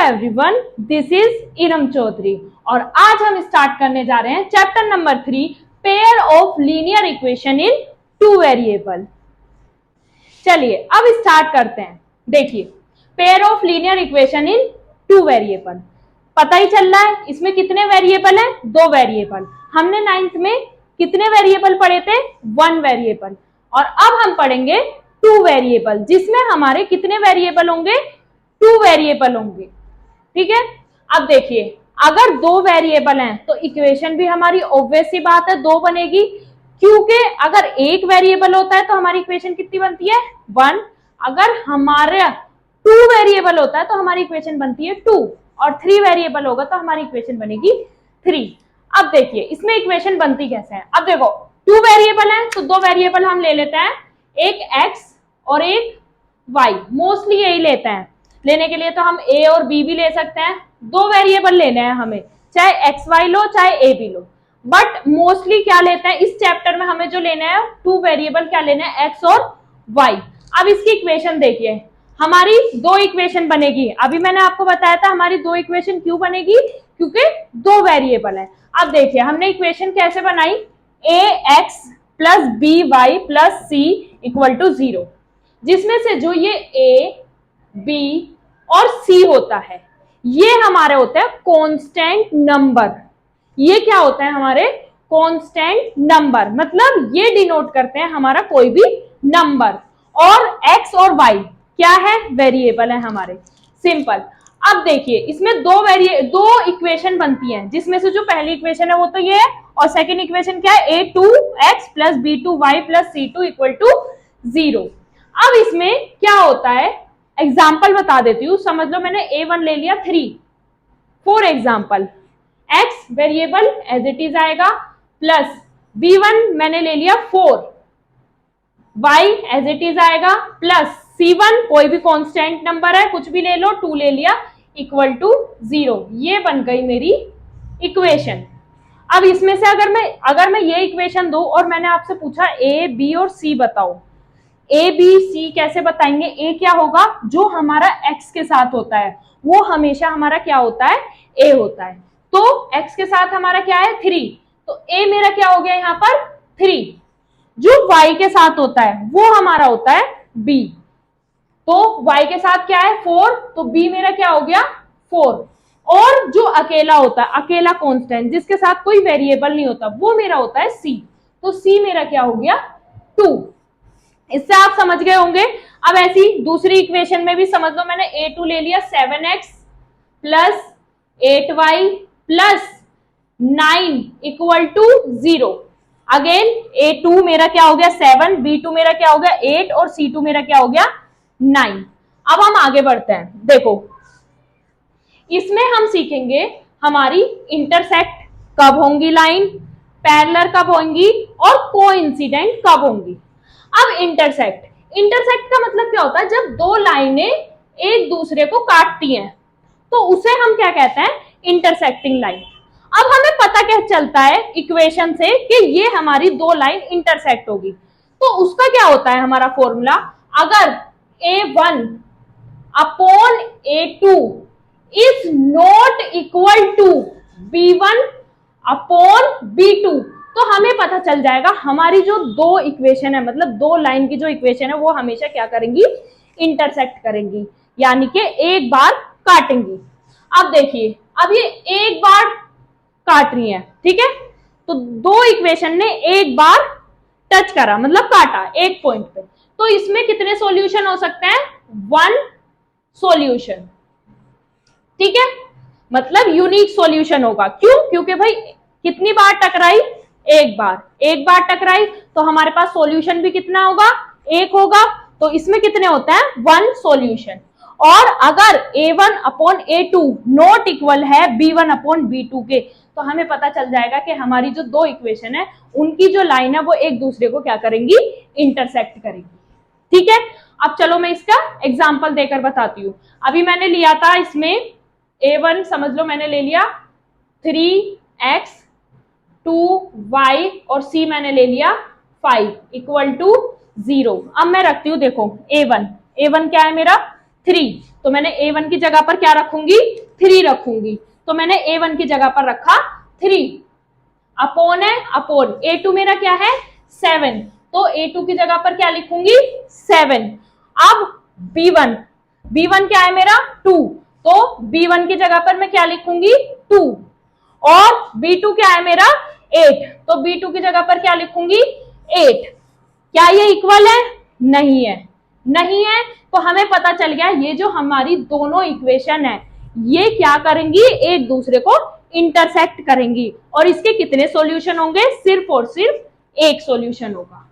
Everyone, this is Iram Chaudhary और आज हम स्टार्ट करने जा रहे हैं chapter number 3, pair of linear equation in two variable. चलिए अब स्टार्ट करते हैं। देखिए, pair of linear equation in two variable, पता ही चल रहा है इसमें कितने वेरिएबल हैं? दो वेरिएबल। हमने 9th में कितने वेरिएबल पढ़े थे? 1 वेरिएबल। और अब हम पढ़ेंगे 2 वेरिएबल, जिसमें हमारे कितने वेरिएबल होंगे? 2 वेरिएबल होंगे। ठीक है, अब देखिए, अगर 2 वेरिएबल हैं तो इक्वेशन भी हमारी ऑब्वियस सी बात है 2 बनेगी, क्योंकि अगर एक वेरिएबल होता है तो हमारी इक्वेशन कितनी बनती है? 1। अगर हमारा 2 वेरिएबल होता है तो हमारी इक्वेशन बनती है 2, और 3 वेरिएबल होगा तो हमारी इक्वेशन बनेगी 3। अब देखिए इसमें इक्वेशन बनती कैसे है। अब देखो 2 वेरिएबल है तो 2 वेरिएबल हम ले लेते हैं, एक x और एक y। मोस्टली यही लेते हैं। लेने के लिए तो हम a और b भी ले सकते हैं। 2 वेरिएबल लेने हैं हमें, चाहे xy लो चाहे a b low, but mostly क्या लेते हैं इस चैप्टर में? हमें जो लेना है 2 वेरिएबल क्या लेना है? x और y। अब इसकी इक्वेशन देखिए, हमारी 2 इक्वेशन बनेगी। अभी मैंने आपको बताया था हमारी 2 इक्वेशन क्यों बनेगी? क्योंकि 2 वेरिएबल है। अब देखिए हमने इक्वेशन कैसे बनाई? ax plus by plus c equal to 0, जिसमें से जो ये a, b और c होता है ये हमारे होते हैं कांस्टेंट नंबर। ये क्या होता है? हमारे कांस्टेंट नंबर, मतलब ये डिनोट करते हैं हमारा कोई भी नंबर। और x और y क्या है? वेरिएबल है हमारे। सिंपल। अब देखिए इसमें दो इक्वेशन बनती हैं, जिसमें से जो पहली इक्वेशन है वो तो ये है, और सेकंड इक्वेशन क्या है? a2x plus b2y plus c2 equal to 0। अब इसमें क्या होता है, एग्जाम्पल बता देती हूँ, समझ लो मैंने a1 ले लिया 3। For example x variable as it is आएगा, प्लस b1 मैंने ले लिया 4, y एज इट इज आएगा, प्लस c1 कोई भी कांस्टेंट नंबर है, कुछ भी ले लो, 2 ले लिया, इक्वल टू 0। ये बन गई मेरी इक्वेशन। अब इसमें से अगर मैं ये इक्वेशन दूं और मैंने आपसे पूछा a, b और c बताओ, a, b, c कैसे बताएंगे? a क्या होगा? जो हमारा x के साथ होता है वो हमेशा हमारा क्या होता है? a होता है। तो x के साथ हमारा क्या है? 3, तो a मेरा क्या हो गया यहाँ पर? 3। जो y के साथ होता है वो हमारा होता है b, तो y के साथ क्या है? 4, तो b मेरा क्या हो गया? 4। और जो अकेला होता है, अकेला कांस्टेंट जिसके साथ कोई वेरिएबल नहीं होता, वो मेरा होता है c, तो c मेरा क्या हो गया? 2। इससे आप समझ गए होंगे। अब ऐसी दूसरी इक्वेशन में भी समझ लो, मैंने a2 ले लिया 7x plus 8y plus 9 equal to 0। Again a2 मेरा क्या हो गया? 7, b2 मेरा क्या हो गया? 8 और c2 मेरा क्या हो गया? 9। अब हम आगे बढ़ते हैं। देखो इसमें हम सीखेंगे हमारी इंटरसेक्ट कब होंगी लाइन, पैरेलल कब होंगी और कोइंसिडेंट कब होंगी। अब इंटरसेक्ट का मतलब क्या होता है? जब 2 लाइनें एक दूसरे को काटती हैं तो उसे हम क्या कहते हैं? Intersecting line. अब हमें पता क्या चलता है इक्वेशन से कि ये हमारी 2 लाइन इंटरसेक्ट होगी, तो उसका क्या होता है हमारा फॉर्मूला? अगर a1 upon a2 is not equal to b1 upon b2, तो हमें पता चल जाएगा हमारी जो 2 इक्वेशन है, मतलब 2 लाइन की जो इक्वेशन है वो हमेशा क्या करेंगी? इंटरसेक्ट करेंगी, यानी कि एक बार काटेंगी। अब देखिए, अब ये एक बार काट रही है, ठीक है, तो 2 इक्वेशन ने एक बार टच करा, मतलब काटा एक पॉइंट पे, तो इसमें कितने सॉल्यूशन हो सकते हैं? 1 सॉल्यूशन। ठीक है, मतलब यूनिक सॉल्यूशन होगा। क्यों? क्योंकि भाई कितनी बार टकराई? एक बार टकराई, तो हमारे पास सॉल्यूशन भी कितना होगा? 1 होगा, तो इसमें कितने होते हैं? 1 सॉल्यूशन। और अगर a1 upon a2 not equal है b1 अपॉन b2 के, तो हमें पता चल जाएगा कि हमारी जो 2 इक्वेशन है उनकी जो लाइन है वो एक दूसरे को क्या करेंगी? इंटरसेक्ट करेंगी। ठीक है, अब चलो मैं इसका एग्जाम्पल देकर बताती हूँ। अभी मैंने लिया था इसमें a1, समझ लो मैंने ले लिया 3x 2y और c मैंने ले लिया 5 इक्वल टू 0। अब मैं रखती हूँ, देखो a1 क्या है मेरा? 3, तो मैंने A1 की जगह पर क्या रखूंगी, 3 रखूंगी। तो मैंने A1 की जगह पर रखा 3, अपॉन है अपॉन, A2 मेरा क्या है 7, तो A2 की जगह पर क्या लिखूंगी 7। अब B1 क्या है मेरा 2, तो B1 की जगह पर मैं क्या लिखूंगी 2, और B2 क्या है मेरा 8, तो B2 की जगह पर क्या लिखूंगी 8। क्या ये इक्वल है, नहीं है, नहीं है। तो हमें पता चल गया ये जो हमारी दोनों इक्वेशन है ये क्या करेंगी, एक दूसरे को इंटरसेक्ट करेंगी, और इसके कितने सॉल्यूशन होंगे, सिर्फ और सिर्फ एक सॉल्यूशन होगा।